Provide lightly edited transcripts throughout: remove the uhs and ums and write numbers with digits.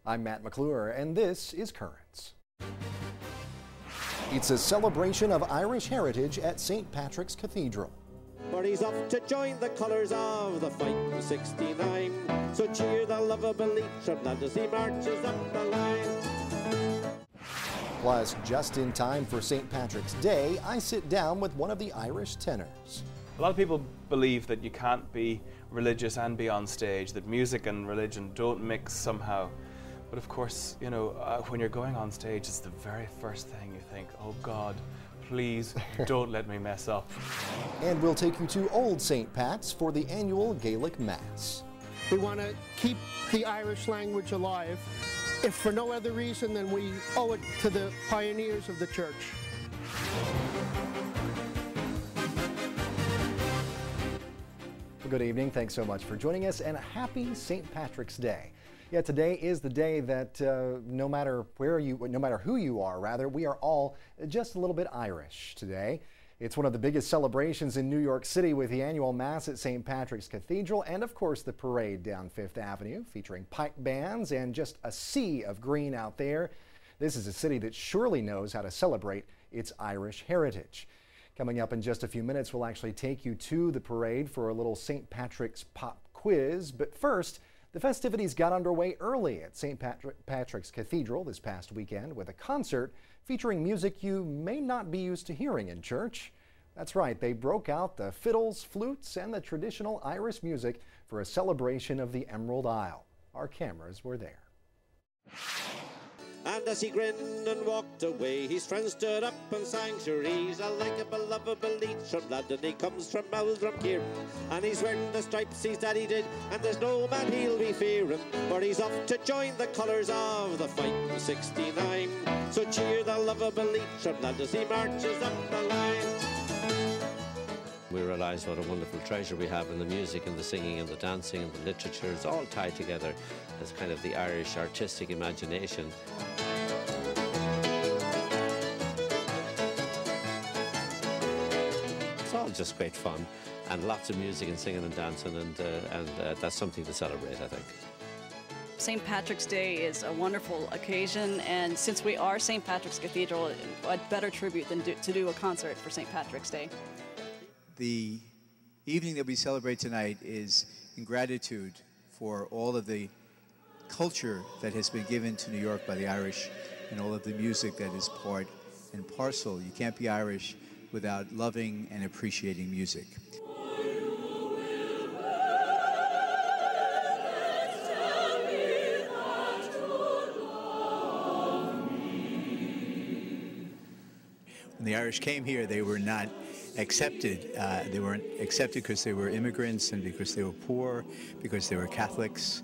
I'm Matt McClure, and this is Currents. It's a celebration of Irish heritage at St. Patrick's Cathedral. But he's off to join the colours of the fighting 69. So cheer the lovable Leitrim lad as he marches up the line. Plus, just in time for St. Patrick's Day, I sit down with one of the Irish tenors. A lot of people believe that you can't be religious and be on stage, that music and religion don't mix somehow. But of course, you know, when you're going on stage, it's the very first thing you think, oh God, please don't let me mess up. And we'll take you to Old St. Pat's for the annual Gaelic Mass. We want to keep the Irish language alive, if for no other reason than we owe it to the pioneers of the church. Well, good evening. Thanks so much for joining us, and happy St. Patrick's Day. Yeah, today is the day that no matter who you are, rather, we are all just a little bit Irish today. It's one of the biggest celebrations in New York City with the annual Mass at St. Patrick's Cathedral and, of course, the parade down Fifth Avenue featuring pipe bands and just a sea of green out there. This is a city that surely knows how to celebrate its Irish heritage. Coming up in just a few minutes, we'll actually take you to the parade for a little St. Patrick's pop quiz. But first, the festivities got underway early at St. Patrick's Cathedral this past weekend with a concert featuring music you may not be used to hearing in church. That's right, they broke out the fiddles, flutes, and the traditional Irish music for a celebration of the Emerald Isle. Our cameras were there. And as he grinned and walked away, his friends stood up and sang, sure he's a likeable, lovable Leitrim lad, and he comes from Meldrum Kieran. And he's wearing the stripes his daddy did, and there's no man he'll be fearing, for he's off to join the colours of the fighting 69. So cheer the lovable Leitrim lad as he marches up the line. We realise what a wonderful treasure we have in the music and the singing and the dancing and the literature. It's all tied together as kind of the Irish artistic imagination. It's all just great fun and lots of music and singing and dancing, and that's something to celebrate, I think. St. Patrick's Day is a wonderful occasion, and since we are St. Patrick's Cathedral, what better tribute than to do a concert for St. Patrick's Day. The evening that we celebrate tonight is in gratitude for all of the culture that has been given to New York by the Irish and all of the music that is part and parcel. You can't be Irish without loving and appreciating music. When the Irish came here, they were not accepted. They weren't accepted because they were immigrants and because they were poor, because they were Catholics.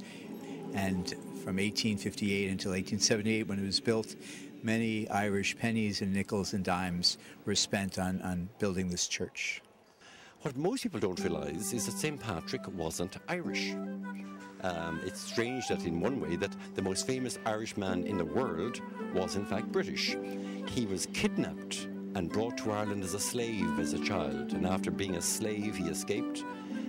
And from 1858 until 1878, when it was built, many Irish pennies and nickels and dimes were spent on building this church. What most people don't realise is that St. Patrick wasn't Irish. It's strange that in one way that the most famous Irish man in the world was in fact British. He was kidnapped and brought to Ireland as a slave as a child, and after being a slave he escaped,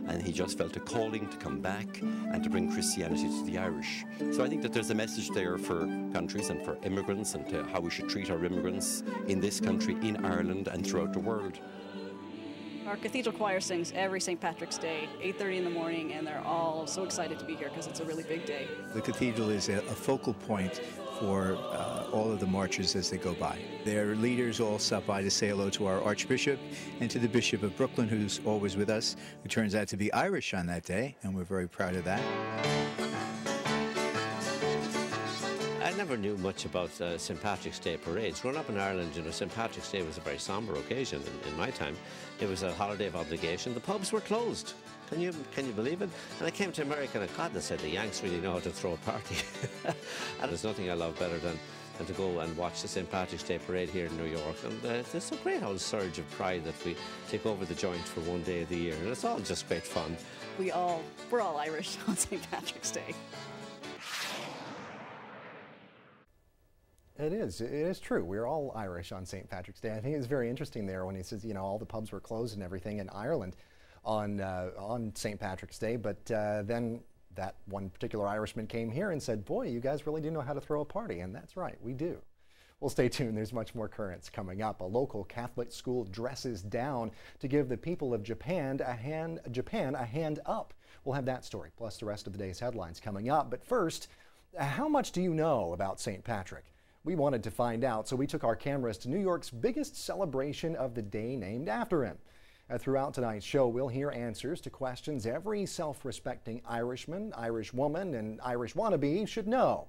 and he just felt a calling to come back and to bring Christianity to the Irish. So I think that there's a message there for countries and for immigrants and how we should treat our immigrants in this country, in Ireland and throughout the world. Our cathedral choir sings every St. Patrick's Day, 8:30 in the morning, and they're all so excited to be here because it's a really big day. The cathedral is a focal point for all of the marchers as they go by. Their leaders all stop by to say hello to our Archbishop and to the Bishop of Brooklyn, who's always with us, who turns out to be Irish on that day, and we're very proud of that. I never knew much about St. Patrick's Day parades. Growing up in Ireland, you know, St. Patrick's Day was a very sombre occasion in my time. It was a holiday of obligation. The pubs were closed. Can you believe it? And I came to America and God, they said the Yanks really know how to throw a party. And there's nothing I love better than to go and watch the St. Patrick's Day parade here in New York. And there's a great old surge of pride that we take over the joint for one day of the year. And it's all just great fun. We're all Irish on St. Patrick's Day. It is true. We're all Irish on St. Patrick's Day. I think it's very interesting there when he says, you know, all the pubs were closed and everything in Ireland on St. Patrick's Day, but then That one particular Irishman came here and said, boy, you guys really do know how to throw a party. And that's right, we do. Well, stay tuned. There's much more currents coming up. A local Catholic school dresses down to give the people of Japan a hand up. We'll have that story, plus the rest of the day's headlines coming up. But first, how much do you know about St. Patrick? We wanted to find out, so we took our cameras to New York's biggest celebration of the day named after him. Throughout tonight's show, we'll hear answers to questions every self-respecting Irishman, Irish woman, and Irish wannabe should know.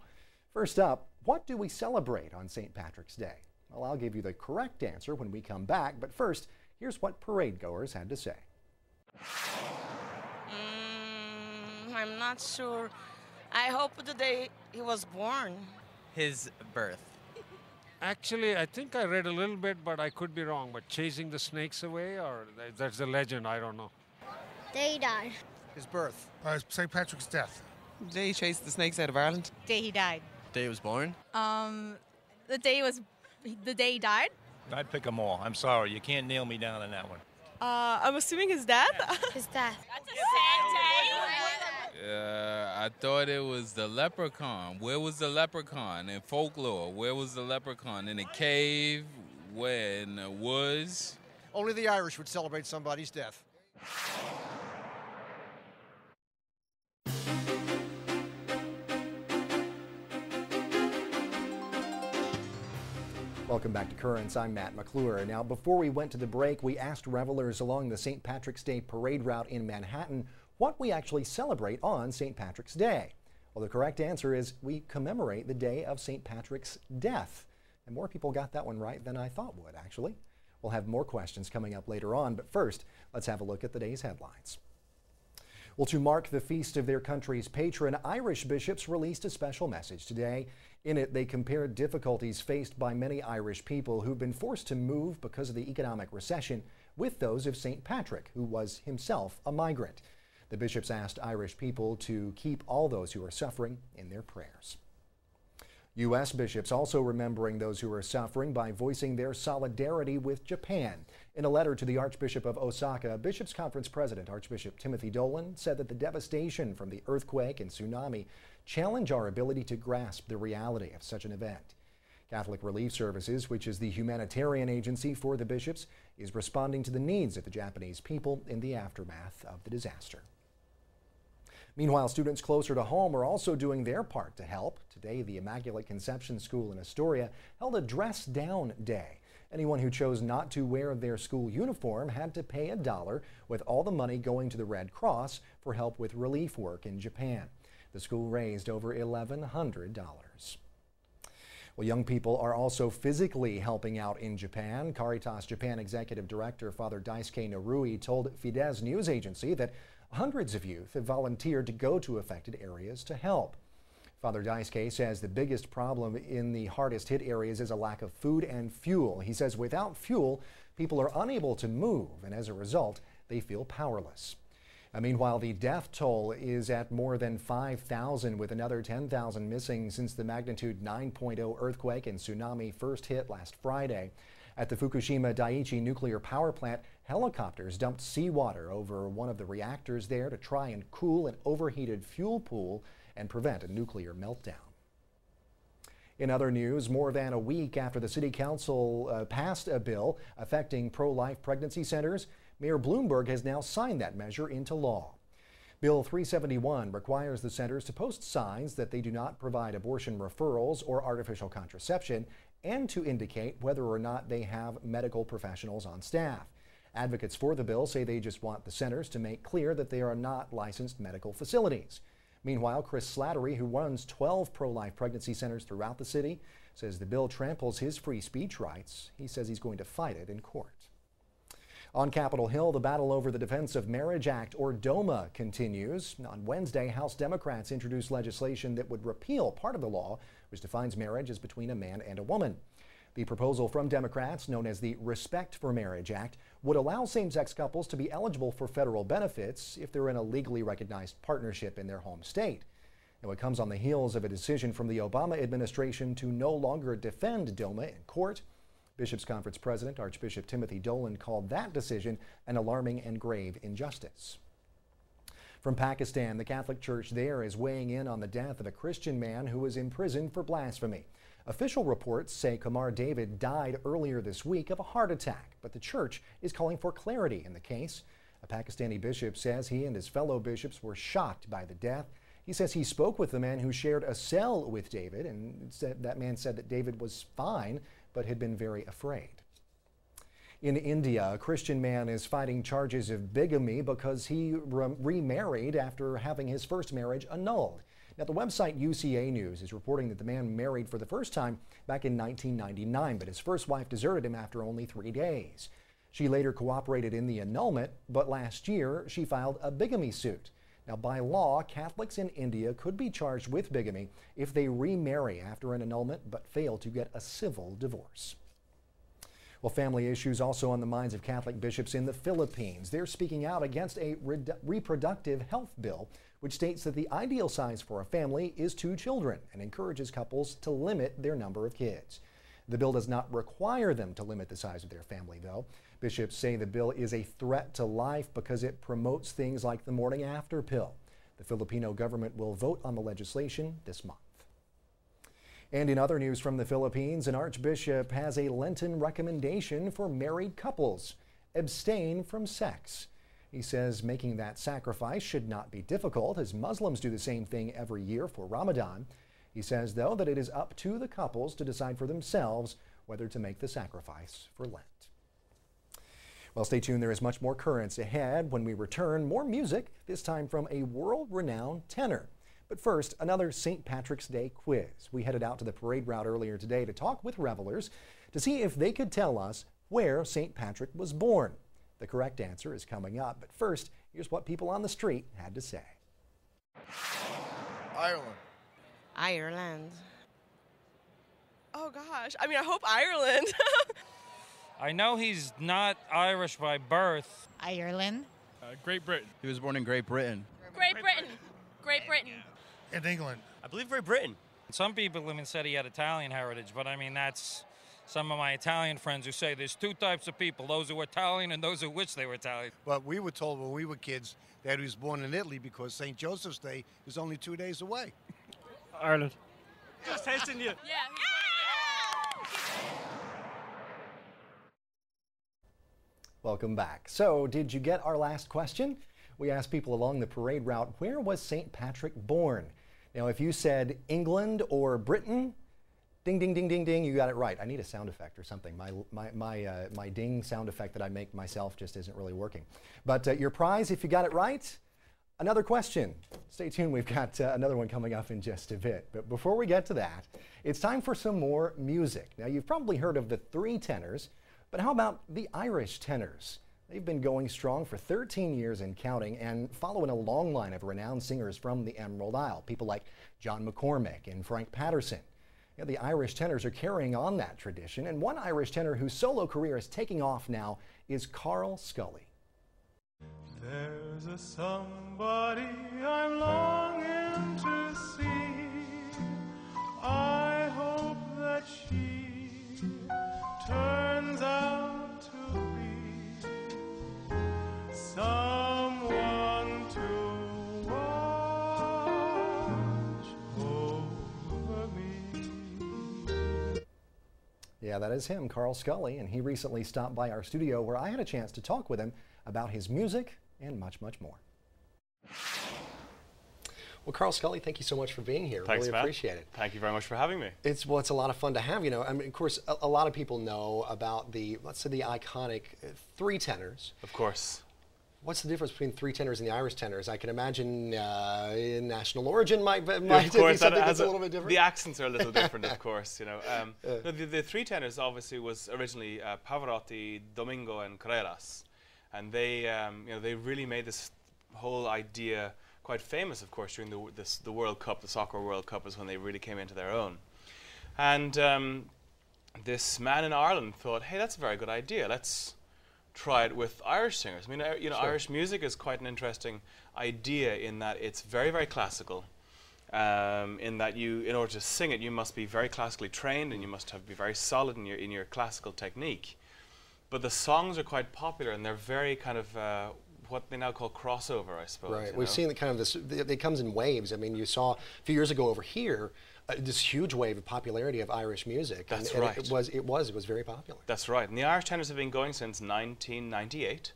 First up, what do we celebrate on St. Patrick's Day? Well, I'll give you the correct answer when we come back, but first, here's what parade goers had to say. I'm not sure. I hope the day he was born. His birth. Actually, I think I read a little bit, but I could be wrong. But chasing the snakes away, or that's a legend, I don't know. Day he died. His birth. St. Patrick's death. The day he chased the snakes out of Ireland. Day he died. Day he was born. The day he died. I'd pick them all. I'm sorry, you can't nail me down on that one. I'm assuming his death. His death. That's a sad day. I thought it was the leprechaun. Where was the leprechaun in folklore? Where was the leprechaun? In a cave? Where? In the woods? Only the Irish would celebrate somebody's death. Welcome back to Currents. I'm Matt McClure. Now, before we went to the break, we asked revelers along the St. Patrick's Day parade route in Manhattan what we actually celebrate on St. Patrick's Day. Well, the correct answer is we commemorate the day of St. Patrick's death. And more people got that one right than I thought would, actually. We'll have more questions coming up later on, but first, let's have a look at the day's headlines. Well, to mark the feast of their country's patron, Irish bishops released a special message today. In it, they compared difficulties faced by many Irish people who've been forced to move because of the economic recession with those of St. Patrick, who was himself a migrant. The bishops asked Irish people to keep all those who are suffering in their prayers. U.S. bishops also remembering those who are suffering by voicing their solidarity with Japan. In a letter to the Archbishop of Osaka, Bishops' Conference President Archbishop Timothy Dolan said that the devastation from the earthquake and tsunami challenge our ability to grasp the reality of such an event. Catholic Relief Services, which is the humanitarian agency for the bishops, is responding to the needs of the Japanese people in the aftermath of the disaster. Meanwhile, students closer to home are also doing their part to help. Today, the Immaculate Conception School in Astoria held a dress down day. Anyone who chose not to wear their school uniform had to pay $1, with all the money going to the Red Cross for help with relief work in Japan. The school raised over $1,100. Well, young people are also physically helping out in Japan. Caritas Japan Executive Director Father Daisuke Narui told Fides News Agency that hundreds of youth have volunteered to go to affected areas to help. Father Daisuke says the biggest problem in the hardest hit areas is a lack of food and fuel. He says without fuel, people are unable to move, and as a result, they feel powerless. Meanwhile, the death toll is at more than 5,000, with another 10,000 missing since the magnitude 9.0 earthquake and tsunami first hit last Friday. At the Fukushima Daiichi nuclear power plant, helicopters dumped seawater over one of the reactors there to try and cool an overheated fuel pool and prevent a nuclear meltdown. In other news, more than a week after the City Council passed a bill affecting pro-life pregnancy centers, Mayor Bloomberg has now signed that measure into law. Bill 371 requires the centers to post signs that they do not provide abortion referrals or artificial contraception, and to indicate whether or not they have medical professionals on staff. Advocates for the bill say they just want the centers to make clear that they are not licensed medical facilities. Meanwhile, Chris Slattery, who runs 12 pro-life pregnancy centers throughout the city, says the bill tramples his free speech rights. He says he's going to fight it in court. On Capitol Hill, the battle over the Defense of Marriage Act, or DOMA, continues. On Wednesday, House Democrats introduced legislation that would repeal part of the law which defines marriage as between a man and a woman. The proposal from Democrats, known as the Respect for Marriage Act, would allow same-sex couples to be eligible for federal benefits if they're in a legally recognized partnership in their home state. Now, it comes on the heels of a decision from the Obama administration to no longer defend DOMA in court. Bishops' Conference President Archbishop Timothy Dolan called that decision an alarming and grave injustice. From Pakistan, the Catholic Church there is weighing in on the death of a Christian man who was imprisoned for blasphemy. Official reports say Qamar David died earlier this week of a heart attack, but the church is calling for clarity in the case. A Pakistani bishop says he and his fellow bishops were shocked by the death. He says he spoke with the man who shared a cell with David, and that man said that David was fine, but had been very afraid. In India, a Christian man is fighting charges of bigamy because he remarried after having his first marriage annulled. Now, the website UCA News is reporting that the man married for the first time back in 1999, but his first wife deserted him after only 3 days. She later cooperated in the annulment, but last year she filed a bigamy suit. Now, by law, Catholics in India could be charged with bigamy if they remarry after an annulment but fail to get a civil divorce. Well, family issues also on the minds of Catholic bishops in the Philippines. They're speaking out against a reproductive health bill, which states that the ideal size for a family is 2 children and encourages couples to limit their number of kids. The bill does not require them to limit the size of their family, though. Bishops say the bill is a threat to life because it promotes things like the morning after pill. The Filipino government will vote on the legislation this month. And in other news from the Philippines, an archbishop has a Lenten recommendation for married couples: abstain from sex. He says making that sacrifice should not be difficult, as Muslims do the same thing every year for Ramadan. He says, though, that it is up to the couples to decide for themselves whether to make the sacrifice for Lent. Well, stay tuned. There is much more currents ahead. When we return, more music, this time from a world-renowned tenor. But first, another St. Patrick's Day quiz. We headed out to the parade route earlier today to talk with revelers to see if they could tell us where St. Patrick was born. The correct answer is coming up, but first, here's what people on the street had to say. Ireland. Ireland. Oh gosh, I mean, I hope Ireland. I know he's not Irish by birth. Ireland. Great Britain. He was born in Great Britain. Great Britain. Great Britain. In England. I believe Great Britain. Some people even said he had Italian heritage, but I mean, that's some of my Italian friends who say there's 2 types of people, those who are Italian and those who wish they were Italian. But we were told when we were kids that he was born in Italy because St. Joseph's Day is only 2 days away. Ireland. Just testing you. Yeah. Welcome back. So, did you get our last question? We asked people along the parade route, where was St. Patrick born? Now, if you said England or Britain, ding, ding, ding, ding, ding, you got it right. I need a sound effect or something. My ding sound effect that I make myself just isn't really working. But your prize, if you got it right, another question. Stay tuned, we've got another one coming up in just a bit. But before we get to that, it's time for some more music. Now, you've probably heard of the 3 tenors, but how about the Irish tenors? They've been going strong for 13 years and counting, and following a long line of renowned singers from the Emerald Isle, people like John McCormick and Frank Patterson. You know, the Irish tenors are carrying on that tradition, and one Irish tenor whose solo career is taking off now is Carl Scully. There's a somebody I'm longing to see. I hope that she turns out to be someone to watch over me. Yeah, that is him, Carl Scully, and he recently stopped by our studio where I had a chance to talk with him about his music and much, much more. Well, Carl Scully, thank you so much for being here. Thanks, really Matt. appreciate it. Thank you very much for having me. It's a lot of fun to have. You know, I mean, of course, a lot of people know about the, let's say, the iconic 3 tenors. Of course. What's the difference between 3 tenors and the Irish tenors? I can imagine national origin might be Of course, something that's a little bit different. The accents are a little different, of course. You know, the 3 tenors obviously was originally Pavarotti, Domingo, and Carreras, and they, you know, they really made this whole idea quite famous, of course, during the World Cup, the Soccer World Cup is when they really came into their own. And this man in Ireland thought, hey, that's a very good idea. Let's try it with Irish singers. I mean, you know, Sure. Irish music is quite an interesting idea in that it's very, very classical. In that in order to sing it, you must be very classically trained and you must be very solid in your classical technique. But the songs are quite popular and they're very kind of what they now call crossover, I suppose. Right. you We've know? seen the kind of this. It comes in waves. I mean, you saw a few years ago over here this huge wave of popularity of Irish music. That's and right. It was very popular. That's right. And the Irish tenors have been going since 1998.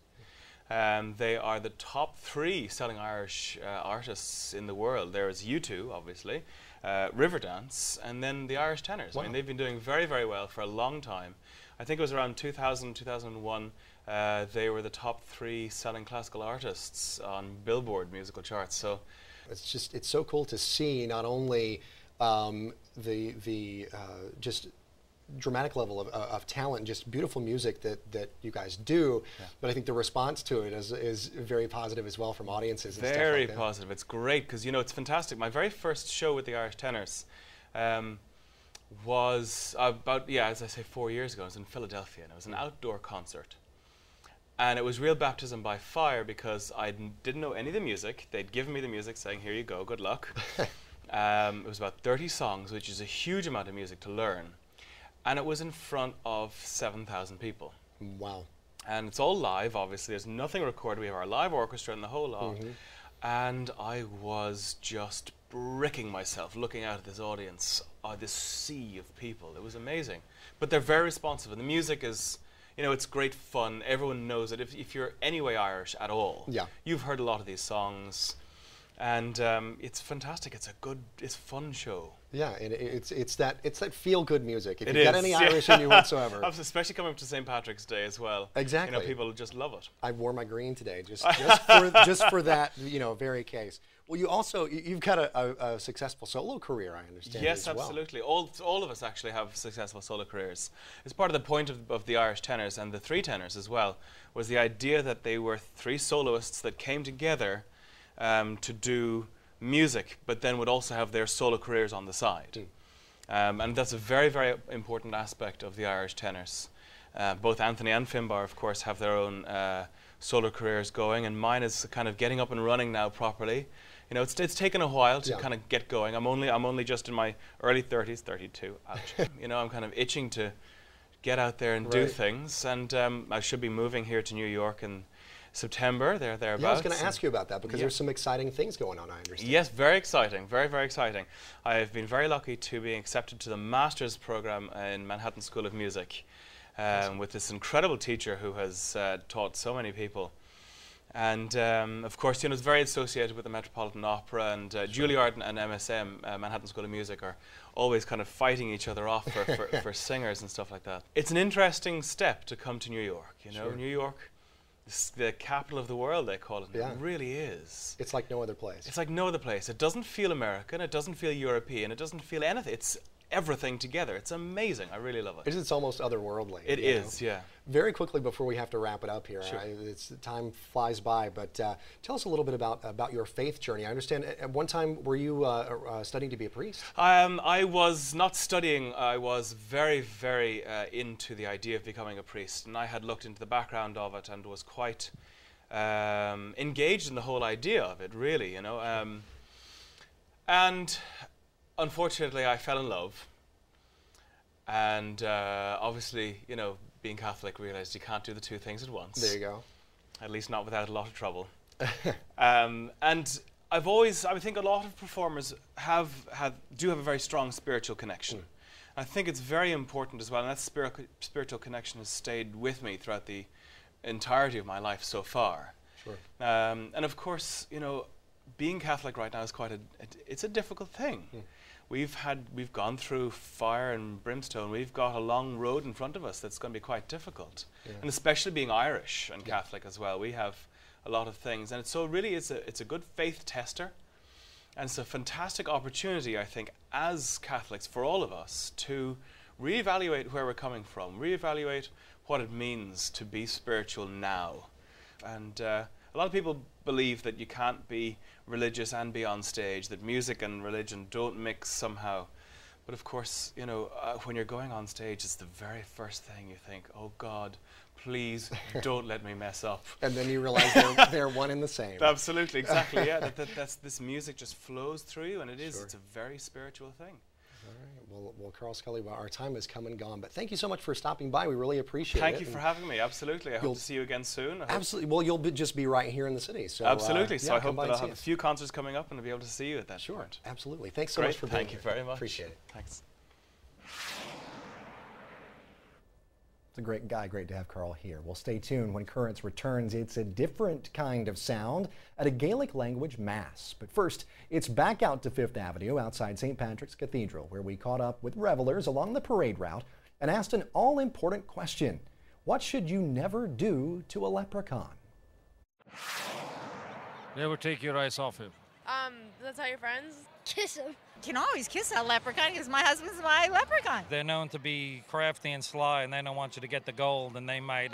They are the top 3 selling Irish artists in the world. There is U2, obviously, Riverdance, and then the Irish tenors. Wow. I mean, they've been doing very, very well for a long time. I think it was around 2000, 2001. They were the top 3 selling classical artists on Billboard musical charts. So it's so cool to see not only the just dramatic level of talent, just beautiful music that you guys do, but I think the response to it is very positive as well from audiences. And very stuff like positive. It's great because, you know, it's fantastic. My very first show with the Irish tenors was about, as I say, 4 years ago. I was in Philadelphia, and it was an outdoor concert. And it was real baptism by fire because I didn't know any of the music. They'd given me the music saying, here you go, good luck. It was about 30 songs, which is a huge amount of music to learn. And it was in front of 7,000 people. Wow. And it's all live, obviously. There's nothing recorded. We have our live orchestra and the whole lot. And I was just bricking myself looking out at this audience, this sea of people. It was amazing. But they're very responsive. And the music is, you know, it's great fun. Everyone knows it. If you're anyway Irish at all, you've heard a lot of these songs. And it's fantastic. It's a fun show. Yeah, and it's that feel-good music. If It you've got is, any Irish in you whatsoever. Especially coming up to St. Patrick's Day as well. Exactly. You know, people just love it. I wore my green today, just for that, you know, very case. Well, you've got a successful solo career, I understand. Yes, as well. absolutely. All of us actually have successful solo careers. It's part of the point of the Irish tenors and the 3 tenors as well, was the idea that they were 3 soloists that came together to do music, but then would also have their solo careers on the side. And that's a very, very important aspect of the Irish tenors. Both Anthony and Finbar, of course, have their own solo careers going, and mine is kind of getting up and running now properly. You know, it's taken a while to kind of get going. I'm only just in my early 30s, 32. Ouch. You know, I'm kind of itching to get out there and do things, and I should be moving here to New York in September, thereabouts. Yeah, I was going to ask you about that because there's some exciting things going on, I understand. Yes, very exciting, very, very exciting. I've been very lucky to be accepted to the master's program in Manhattan School of Music with this incredible teacher who has taught so many people. And of course, you know, it's very associated with the Metropolitan Opera, and Juilliard and MSM, Manhattan School of Music, are always kind of fighting each other off for singers and stuff like that. It's an interesting step to come to New York, you know. New York, it's the capital of the world, they call it. Yeah. It really is. It's like no other place. It's like no other place. It doesn't feel American, it doesn't feel European, it doesn't feel anything. It's everything together. It's amazing. I really love it. It's almost otherworldly. It is, yeah. Very quickly before we have to wrap it up here, Sure. time flies by, but tell us a little bit about your faith journey. I understand at one time were you studying to be a priest? I was not studying. I was very, very into the idea of becoming a priest, and I had looked into the background of it and was quite engaged in the whole idea of it, really, you know. And unfortunately, I fell in love, and obviously, you know, being Catholic, realized you can't do the 2 things at once. There you go. At least not without a lot of trouble. And I think a lot of performers do have a very strong spiritual connection. I think it's very important as well, and that spiritual connection has stayed with me throughout the entirety of my life so far. Sure. And of course, you know, being Catholic right now is it's a difficult thing. We've gone through fire and brimstone. We've got a long road in front of us that's going to be quite difficult. And especially being Irish and Catholic as well, we have a lot of things. And so really it's a good faith tester. And it's a fantastic opportunity, I think, as Catholics, for all of us, to reevaluate where we're coming from, reevaluate what it means to be spiritual now. And a lot of people believe that you can't be religious and be on stage, that music and religion don't mix somehow. But of course, you know, when you're going on stage, it's the very first thing you think, oh God, please don't let me mess up. And then you realize they're one and the same. Absolutely, exactly, yeah. This music just flows through you, and it's a very spiritual thing. Well, Carl Scully, our time has come and gone, but thank you so much for stopping by. We really appreciate it. Thank you for having me. Absolutely. I hope to see you again soon. Absolutely. Well, you'll just be right here in the city. So, absolutely. So yeah, I hope that I'll have a few concerts coming up and I'll be able to see you at that point. Absolutely. Thanks so much for being here. Thank you very much. Appreciate it. Thanks. It's a great guy. Great to have Carl here. Well, stay tuned. When Currents returns, it's a different kind of sound at a Gaelic language mass. But first, it's back out to Fifth Avenue outside St. Patrick's Cathedral, where we caught up with revelers along the parade route and asked an all-important question. What should you never do to a leprechaun? Never take your eyes off him. That's how your friends? Kiss him. You can always kiss a leprechaun because my husband's my leprechaun. They're known to be crafty and sly, and they don't want you to get the gold, and they might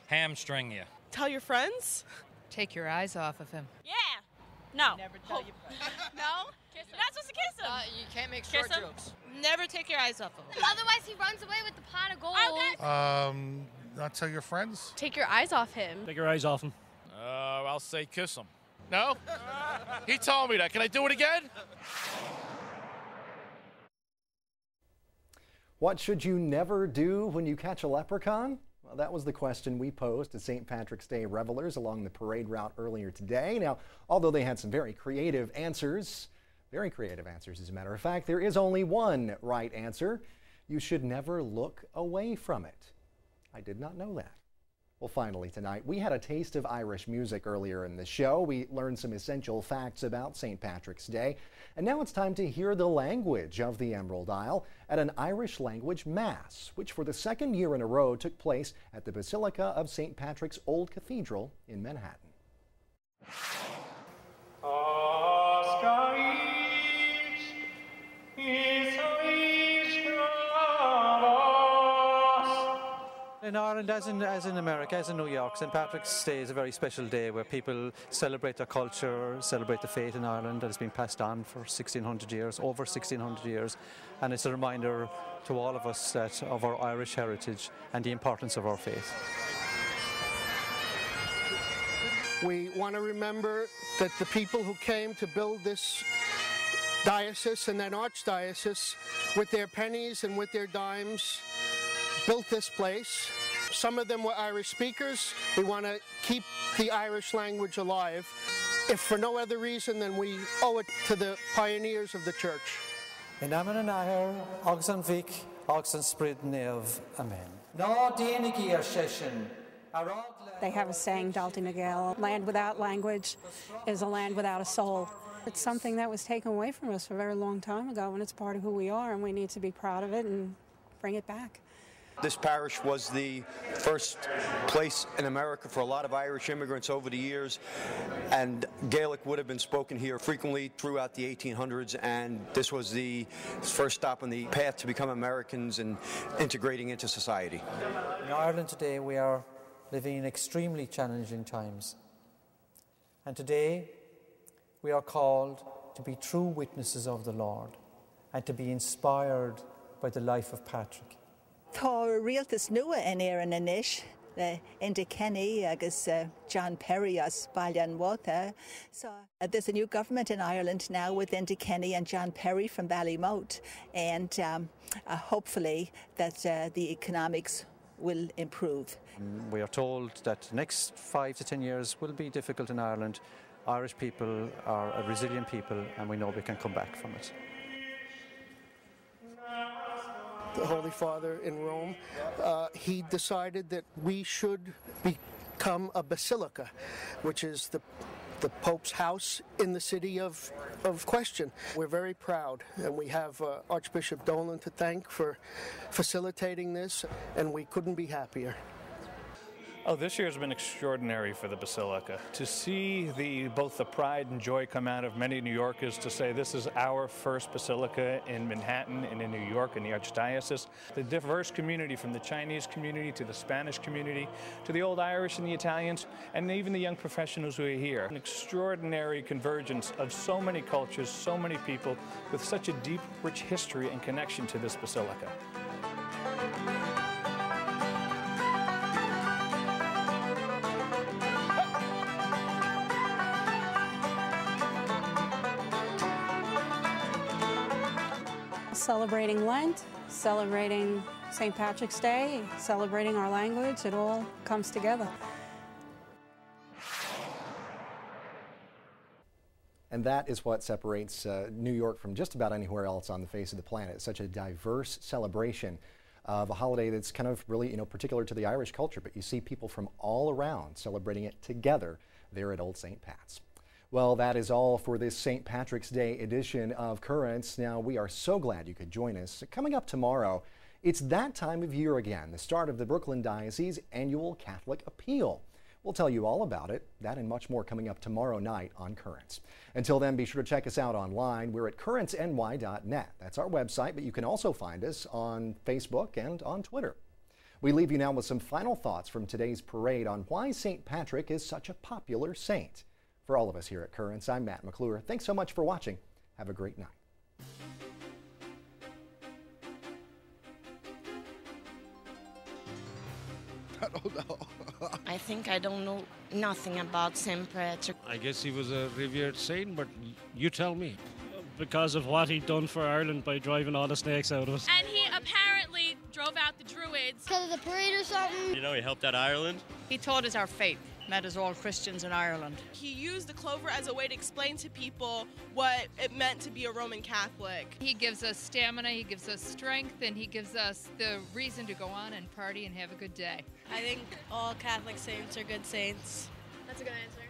hamstring you. Tell your friends? Take your eyes off of him. Yeah. No. Never tell your friends. No? You're not supposed to kiss him. You can't make short Kiss him? jokes. Never take your eyes off of him. Otherwise, he runs away with the pot of gold. Not tell your friends? Take your eyes off him. Take your eyes off him. I'll say kiss him. No? He told me that. Can I do it again? What should you never do when you catch a leprechaun? Well, that was the question we posed to St. Patrick's Day revelers along the parade route earlier today. Now, although they had some very creative answers as a matter of fact, there is only one right answer. You should never look away from it. I did not know that. Well, finally tonight, we had a taste of Irish music earlier in the show. We learned some essential facts about St. Patrick's Day. And now it's time to hear the language of the Emerald Isle at an Irish language mass, which for the second year in a row took place at the Basilica of St. Patrick's Old Cathedral in Manhattan. In Ireland, as in America, as in New York, St. Patrick's Day is a very special day where people celebrate their culture, celebrate the faith in Ireland that has been passed on for 1,600 years, over 1,600 years. And it's a reminder to all of us of our Irish heritage and the importance of our faith. We want to remember that the people who came to build this diocese and then archdiocese with their pennies and with their dimes built this place. Some of them were Irish speakers. We want to keep the Irish language alive, if for no other reason than we owe it to the pioneers of the church. In Amen and Ahir, Oxen Vic, Oxen Sprid Nev, Amen. No Dienigi Session. They have a saying, Dalty Nagel, land without language is a land without a soul. It's something that was taken away from us a very long time ago, and it's part of who we are, and we need to be proud of it and bring it back. This parish was the first place in America for a lot of Irish immigrants over the years, and Gaelic would have been spoken here frequently throughout the 1800s, and this was the first stop on the path to become Americans and integrating into society. In Ireland today, we are living in extremely challenging times, and today we are called to be true witnesses of the Lord and to be inspired by the life of Patrick. Tá rialtas nua in éireann inis, Enda Kenny agus John Perry as Ballian Walta. So there's a new government in Ireland now with Enda Kenny and John Perry from Ballymote, and hopefully that the economics will improve. We are told that the next 5 to 10 years will be difficult in Ireland. Irish people are a resilient people, and we know we can come back from it. The Holy Father in Rome, he decided that we should become a basilica, which is the Pope's house in the city of question. We're very proud, and we have Archbishop Dolan to thank for facilitating this, and we couldn't be happier. Oh, this year has been extraordinary for the Basilica. To see both the pride and joy come out of many New Yorkers to say this is our first Basilica in Manhattan and in New York in the Archdiocese. The diverse community, from the Chinese community to the Spanish community to the Old Irish and the Italians, and even the young professionals who are here. An extraordinary convergence of so many cultures, so many people with such a deep, rich history and connection to this Basilica. celebrating Lent, celebrating St. Patrick's Day, celebrating our language. It all comes together. And that is what separates New York from just about anywhere else on the face of the planet. It's such a diverse celebration of a holiday that's kind of really, particular to the Irish culture, but you see people from all around celebrating it together there at Old St. Pat's. Well, that is all for this St. Patrick's Day edition of Currents. Now, we are so glad you could join us. Coming up tomorrow, it's that time of year again, the start of the Brooklyn Diocese annual Catholic Appeal. We'll tell you all about it, that and much more coming up tomorrow night on Currents. Until then, be sure to check us out online. We're at currentsny.net. That's our website, but you can also find us on Facebook and on Twitter. We leave you now with some final thoughts from today's parade on why St. Patrick is such a popular saint. For all of us here at Currents, I'm Matt McClure. Thanks so much for watching. Have a great night. I don't know. I think I don't know nothing about St. Patrick. I guess he was a revered saint, but you tell me. Because of what he'd done for Ireland by driving all the snakes out of us. And he apparently drove out the Druids. Because of the parade or something? You know, he helped out Ireland. He taught us our faith, made us all Christians in Ireland. He used the clover as a way to explain to people what it meant to be a Roman Catholic. He gives us stamina, he gives us strength, and he gives us the reason to go on and party and have a good day. I think all Catholic saints are good saints. That's a good answer.